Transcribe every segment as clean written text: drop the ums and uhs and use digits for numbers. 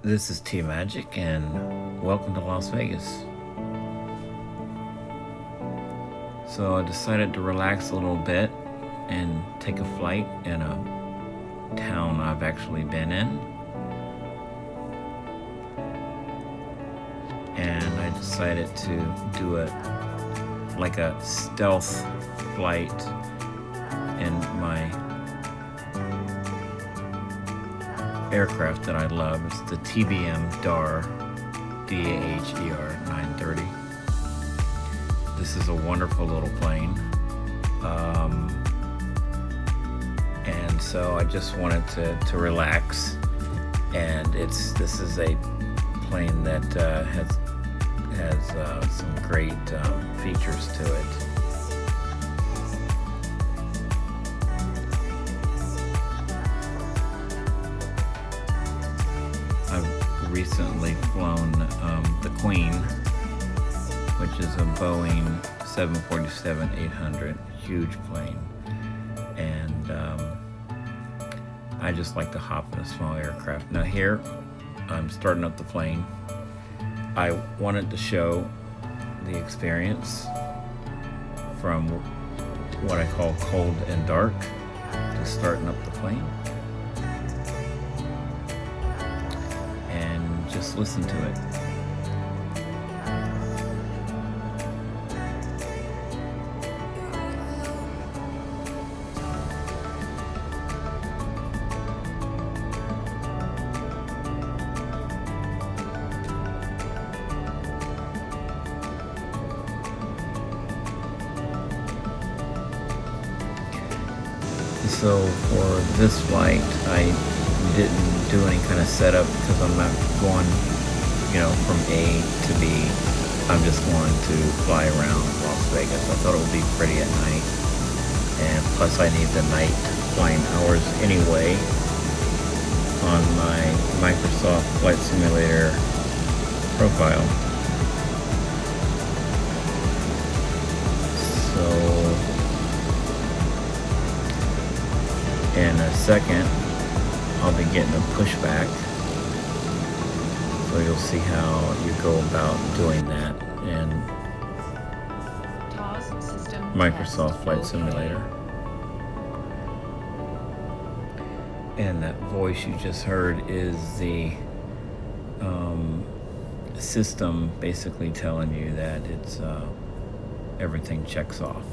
This is Tmagik, and welcome to Las Vegas. So I decided to relax a little bit and take a flight in a town I've actually been in. And I decided to do a stealth flight in my aircraft that I love. It's the TBM Daher, Daher 930. This is a wonderful little plane. And so I just wanted to relax. And this is a plane that has some great features to it. I've recently flown the Queen, which is a Boeing 747-800, huge plane. And I just like to hop in a small aircraft. Now here, I'm starting up the plane. I wanted to show the experience from what I call cold and dark to starting up the plane. And just listen to it. So for this flight, I didn't do any kind of setup because I'm not going, from A to B. I'm just going to fly around Las Vegas. I thought it would be pretty at night. And plus I need the night flying hours anyway on my Microsoft Flight Simulator profile. So in a second, I'll be getting a pushback. So you'll see how you go about doing that in Microsoft Flight Simulator. And that voice you just heard is the system basically telling you that it's everything checks off.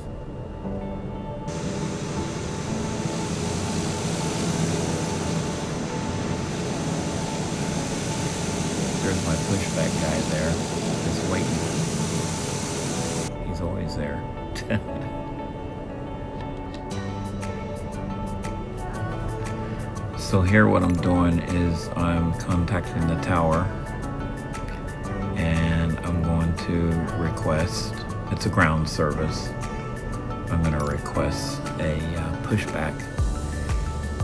There's my pushback guy there, just waiting. He's always there. So here what I'm doing is I'm contacting the tower, and I'm going to request, it's a ground service, I'm going to request a pushback.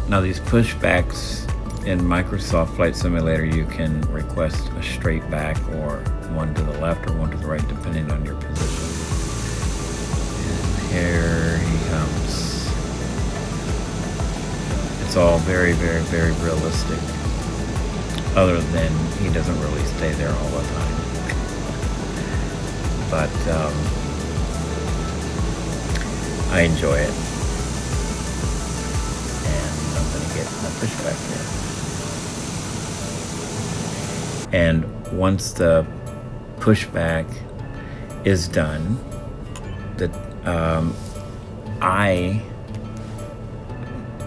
Now these pushbacks in Microsoft Flight Simulator, you can request a straight back or one to the left or one to the right, depending on your position. And here he comes. It's all very, very, very realistic, other than he doesn't really stay there all the time. But I enjoy it. And I'm going to get my pushback here. And once the pushback is done, I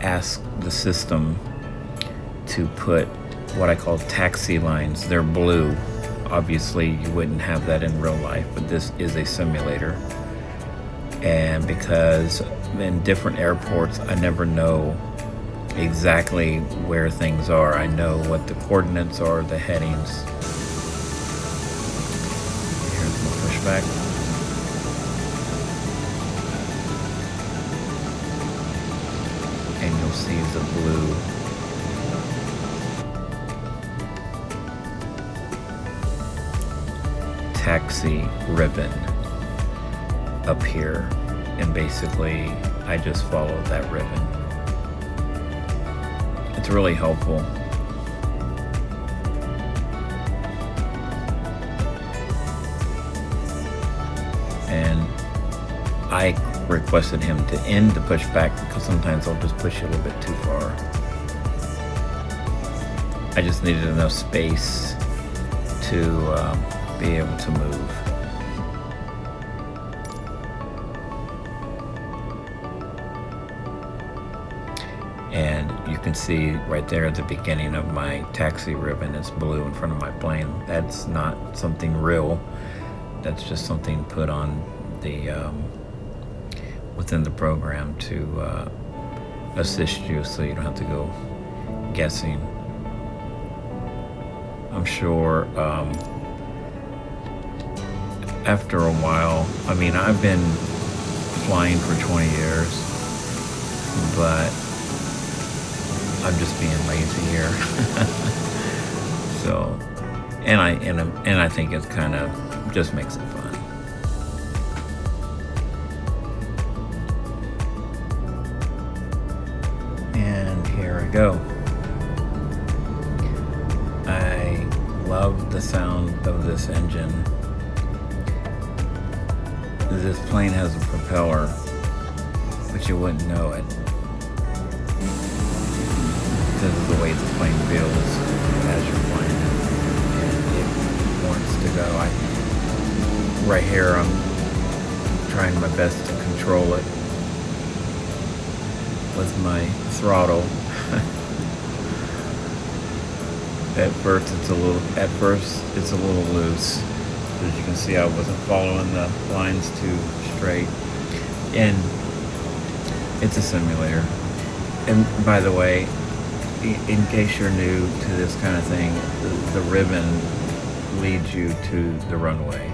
ask the system to put what I call taxi lines. They're blue. Obviously, you wouldn't have that in real life, but this is a simulator. And because in different airports, I never know exactly where things are. I know what the coordinates are, the headings. Here's my pushback. And you'll see the blue taxi ribbon up here. And basically, I just follow that ribbon. It's really helpful. I requested him to end the pushback because sometimes I'll just push you a little bit too far. I just needed enough space to be able to move. And you can see right there at the beginning of my taxi ribbon, it's blue in front of my plane. That's not something real. That's just something put on the within the program to assist you, so you don't have to go guessing. I'm sure after a while, I mean, I've been flying for 20 years, but I'm just being lazy here. So, and I think it's kind of just makes it fun. And here I go. I love the sound of this engine. This plane has a propeller, but you wouldn't know it because of the way the plane feels as you're flying it, and it wants to go. Right here, I'm trying my best to control it with my throttle. At first it's a little loose. As you can see, I wasn't following the lines too straight, and it's a simulator. And by the way, in case you're new to this kind of thing, the ribbon leads you to the runway.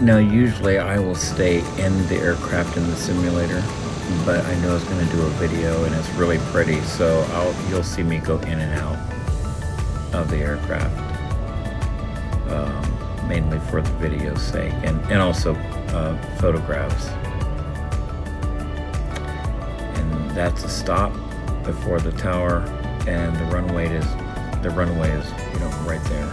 Now, usually I will stay in the aircraft in the simulator, but I know it's going to do a video and it's really pretty, so you'll see me go in and out of the aircraft, mainly for the video's sake, and also photographs. And that's a stop before the tower, and the runway is right there.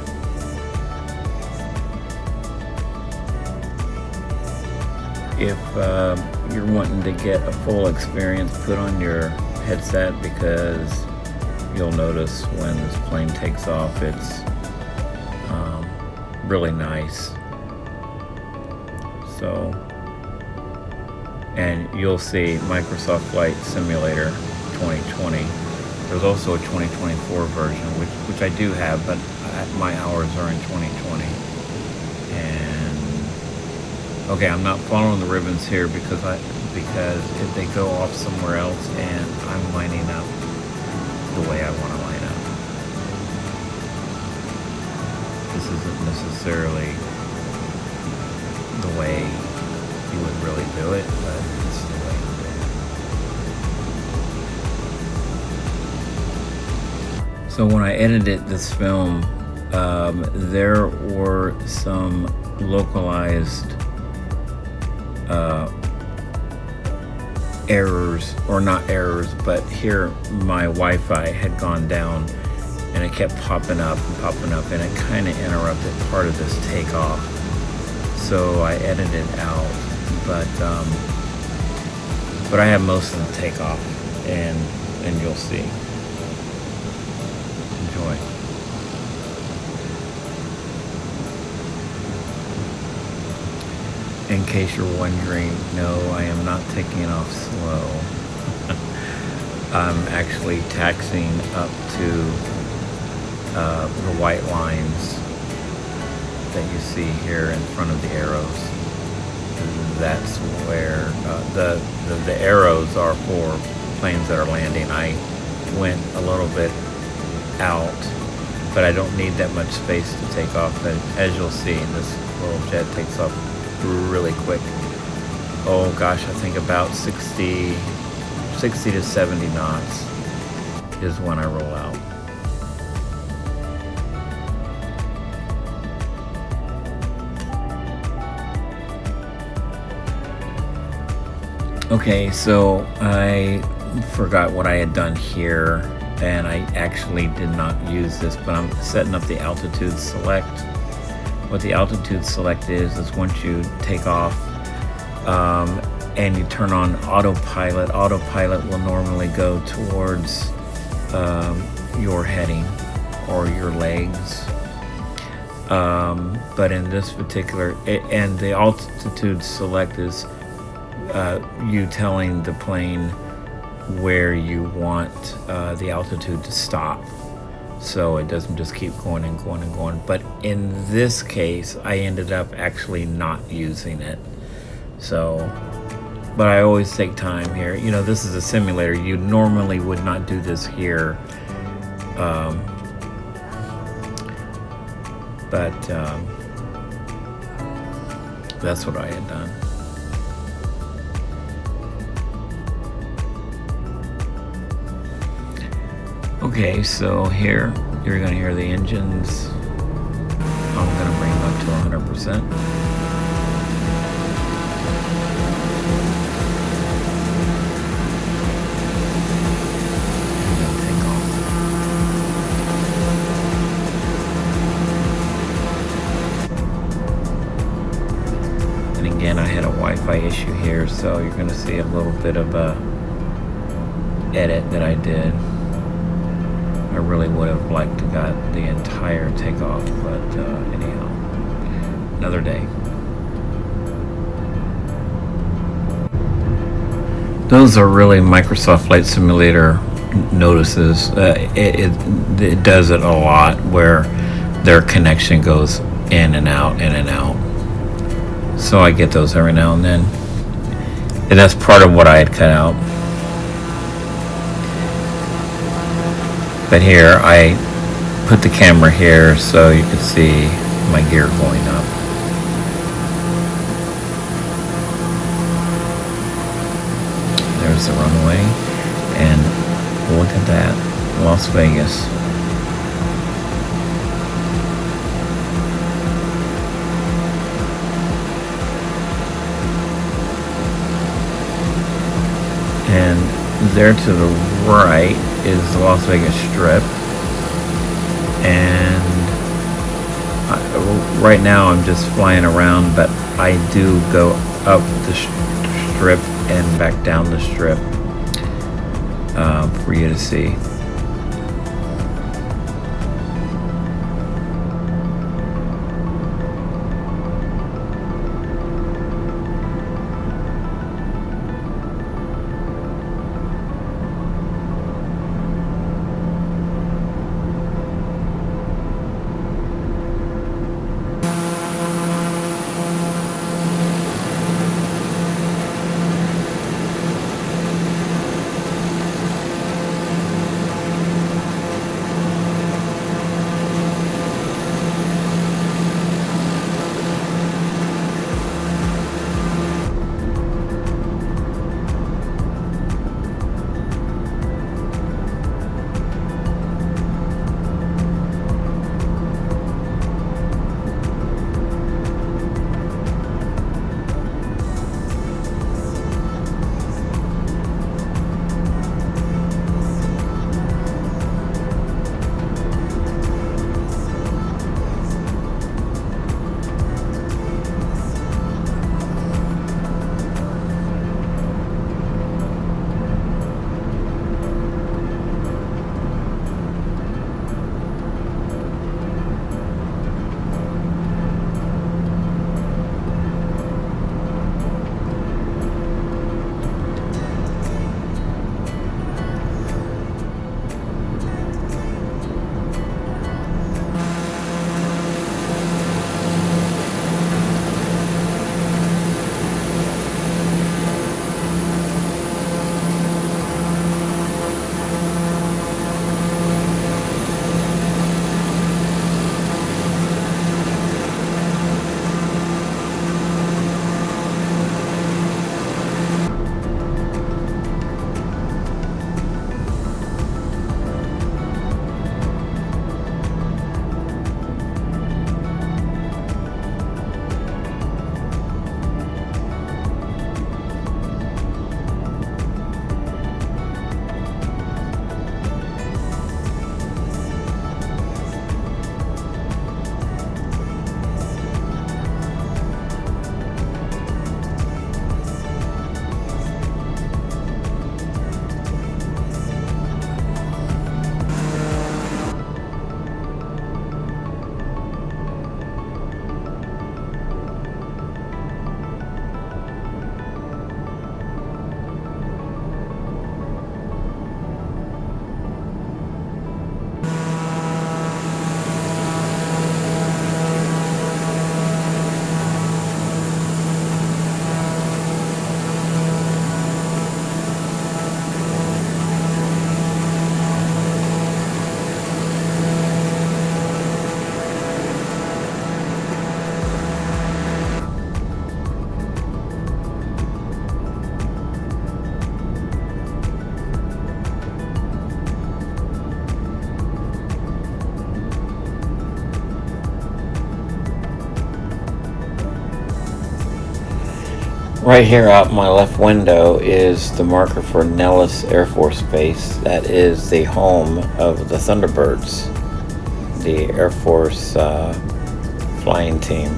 If you're wanting to get a full experience, put on your headset, because you'll notice when this plane takes off, it's really nice. So, and you'll see Microsoft Flight Simulator 2020. There's also a 2024 version, which I do have, but my hours are in 2020. And okay, I'm not following the ribbons here because if they go off somewhere else, and I'm lining up the way I want to line up. This isn't necessarily the way you would really do it, but it's the way to do it. So when I edited this film, there were some localized errors, or not errors, but here my Wi-Fi had gone down and it kept popping up, and it kind of interrupted part of this takeoff. So I edited it out, but I have most of the takeoff, and you'll see. Enjoy. In case you're wondering, no, I am not taking off slow. I'm actually taxiing up to the white lines that you see here in front of the arrows. That's where the arrows are for planes that are landing. I went a little bit out, but I don't need that much space to take off. But as you'll see, this little jet takes off really quick. Oh gosh, I think about 60 to 70 knots is when I roll out. Okay, so I forgot what I had done here, and I actually did not use this, but I'm setting up the altitude select. What the altitude select is once you take off and you turn on autopilot, autopilot will normally go towards your heading or your legs. But in this particular, and the altitude select is you telling the plane where you want the altitude to stop, so it doesn't just keep going and going and going. But in this case, I ended up actually not using it. So, but I always take time here. You know, this is a simulator. You normally would not do this here. But that's what I had done. Okay, so here you're going to hear the engines. I'm going to bring them up to 100%. And again, I had a Wi-Fi issue here, so you're going to see a little bit of a edit that I did. I really would have liked to got the entire takeoff, but anyhow, another day. Those are really Microsoft Flight Simulator notices. It does it a lot where their connection goes in and out, in and out. So I get those every now and then. And that's part of what I had cut out. But here, I put the camera here so you can see my gear going up. There's the runway, and look at that, Las Vegas. And there to the right is the Las Vegas Strip, and right now I'm just flying around, but I do go up the strip and back down the strip for you to see. Right here out my left window is the marker for Nellis Air Force Base. That is the home of the Thunderbirds, the Air Force flying team,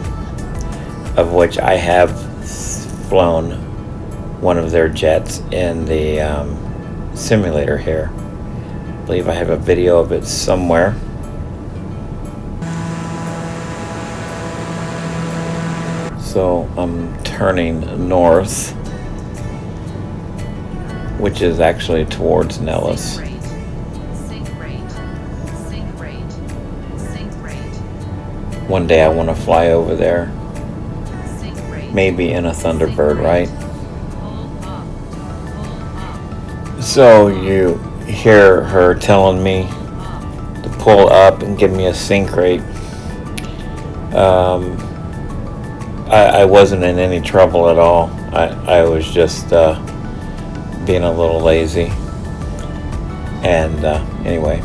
of which I have flown one of their jets in the simulator here. I believe I have a video of it somewhere. So I'm turning north, which is actually towards Nellis. One day I want to fly over there, maybe in a Thunderbird, right? So you hear her telling me to pull up and give me a sync rate. I wasn't in any trouble at all. I was just being a little lazy. And anyway.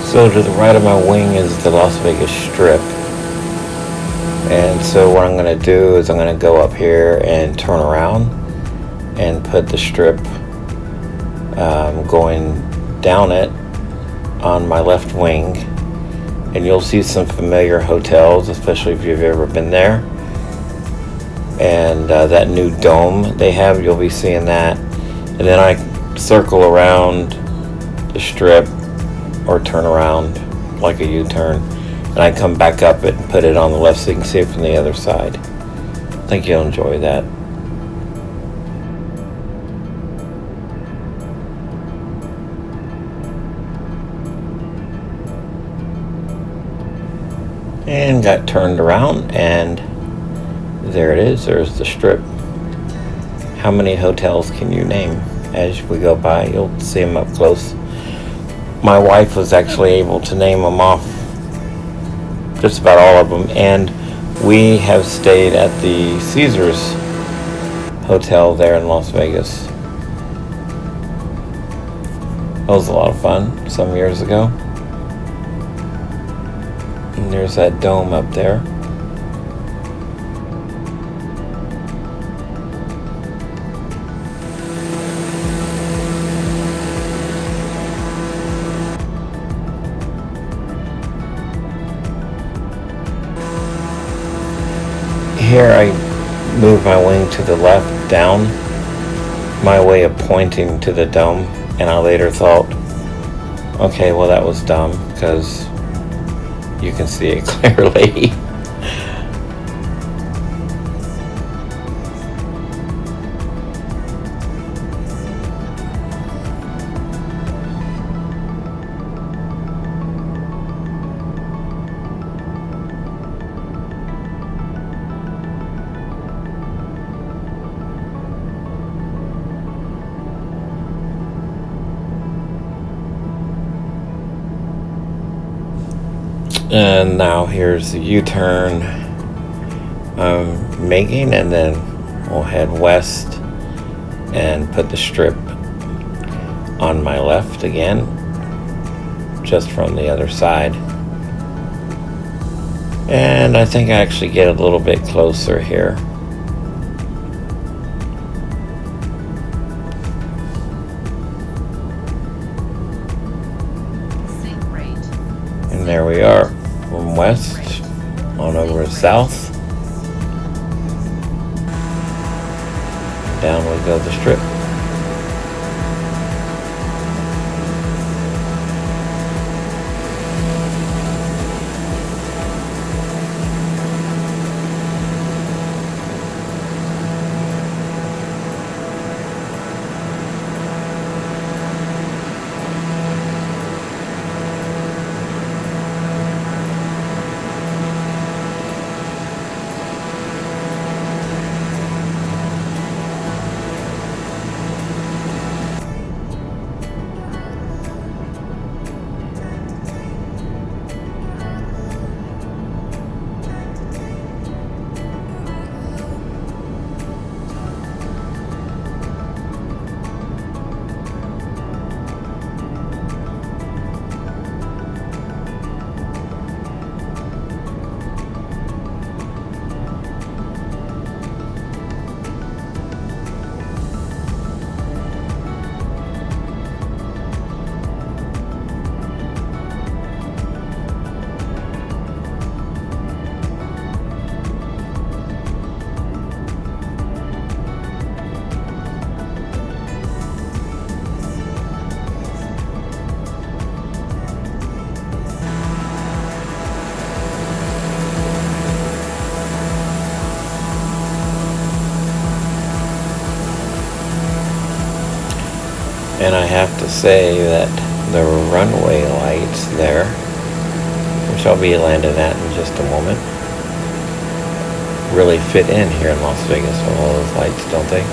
So to the right of my wing is the Las Vegas Strip. And so what I'm going to do is I'm going to go up here and turn around and put the strip going down it on my left wing. And you'll see some familiar hotels, especially if you've ever been there. And that new dome they have, you'll be seeing that. And then I circle around the strip, or turn around like a U-turn, and I come back up it and put it on the left so you can see it from the other side. I think you'll enjoy that. And got turned around, and there it is. There's the strip. How many hotels can you name? As we go by, you'll see them up close. My wife was actually able to name them off, just about all of them, and we have stayed at the Caesars Hotel there in Las Vegas. That was a lot of fun some years ago. And there's that dome up there. Here I move my wing to the left down, my way of pointing to the dome, and I later thought, okay, well that was dumb because you can see it clearly. And now here's the U-turn I'm making, and then we'll head west and put the strip on my left again, just from the other side. And I think I actually get a little bit closer here. And there we are, from west on over south. down we go the strip. And I have to say that the runway lights there, which I'll be landing at in just a moment, really fit in here in Las Vegas with all those lights, don't they?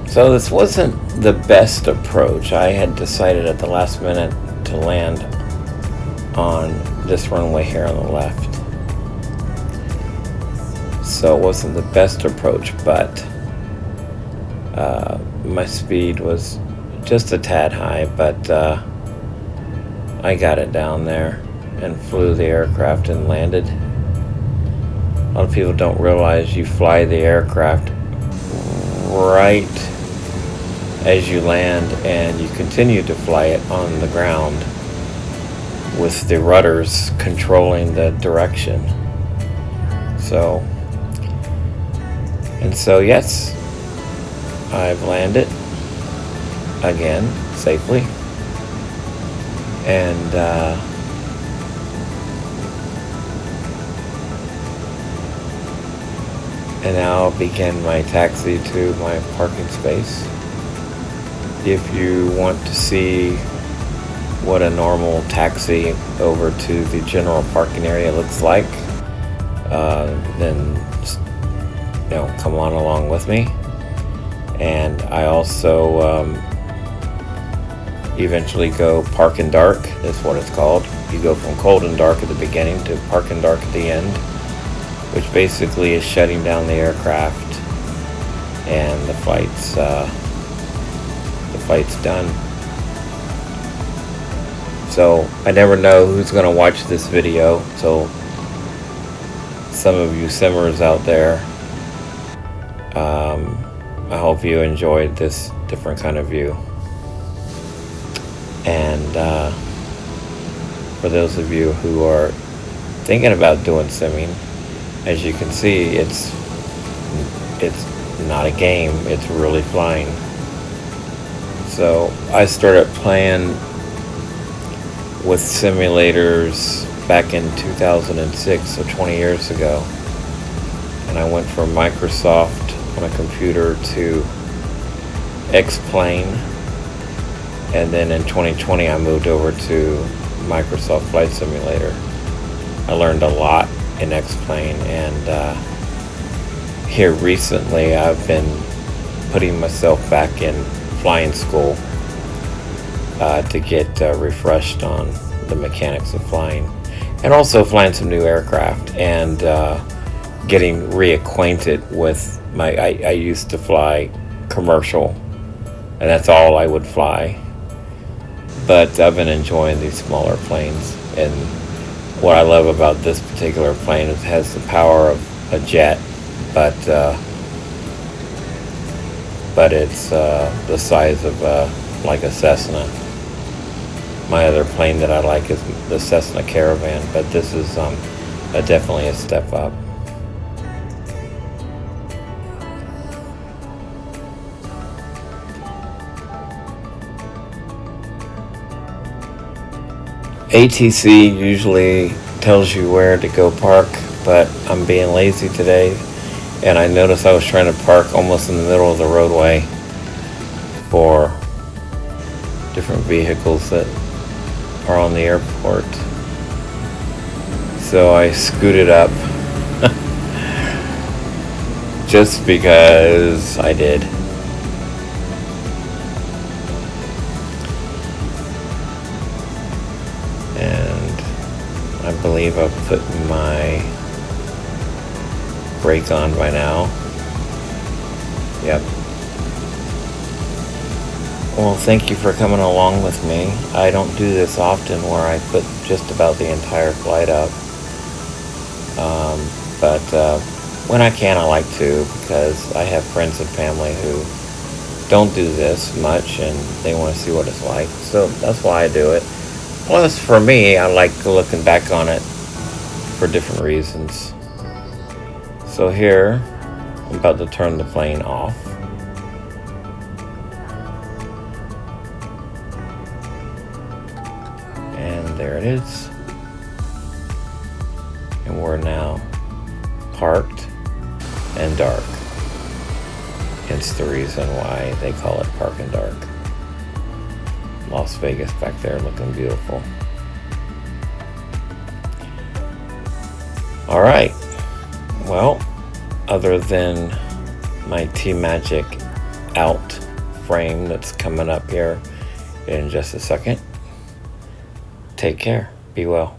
So this wasn't the best approach. I had decided at the last minute to land on this runway here on the left. So it wasn't the best approach, but my speed was just a tad high, but I got it down there and flew the aircraft and landed. A lot of people don't realize you fly the aircraft right as you land, and you continue to fly it on the ground with the rudders controlling the direction. So yes, I've landed again safely, and now I'll begin my taxi to my parking space. If you want to see what a normal taxi over to the general parking area looks like, then come on along with me. And I also eventually go park and dark is what it's called. You go from cold and dark at the beginning to park and dark at the end, which basically is shutting down the aircraft, and the flight's done. So I never know who's going to watch this video, so some of you simmers out there, I hope you enjoyed this different kind of view. And for those of you who are thinking about doing simming, as you can see, it's not a game, it's really flying. So I started playing with simulators back in 2006, so 20 years ago. And I went from Microsoft on a computer to X-Plane. And then in 2020, I moved over to Microsoft Flight Simulator. I learned a lot in X-Plane, and here recently I've been putting myself back in flying school to get refreshed on the mechanics of flying, and also flying some new aircraft, and getting reacquainted with I used to fly commercial, and that's all I would fly. But I've been enjoying these smaller planes, and what I love about this particular plane is it has the power of a jet, but it's the size of like a Cessna. My other plane that I like is the Cessna Caravan, but this is definitely a step up. ATC usually tells you where to go park, but I'm being lazy today, and I noticed I was trying to park almost in the middle of the roadway for different vehicles that are on the airport. So I scooted up just because I did. And I believe I've put my brake on by now. Yep. Well, thank you for coming along with me. I don't do this often where I put just about the entire flight up. But when I can, I like to, because I have friends and family who don't do this much and they want to see what it's like. So that's why I do it. Plus, for me, I like looking back on it for different reasons. So here, I'm about to turn the plane off. And there it is. And we're now parked and dark. Hence the reason why they call it Park and Dark. Las Vegas back there looking beautiful. All right. Well, other than my Tmagik Out frame that's coming up here in just a second, Take care. Be well.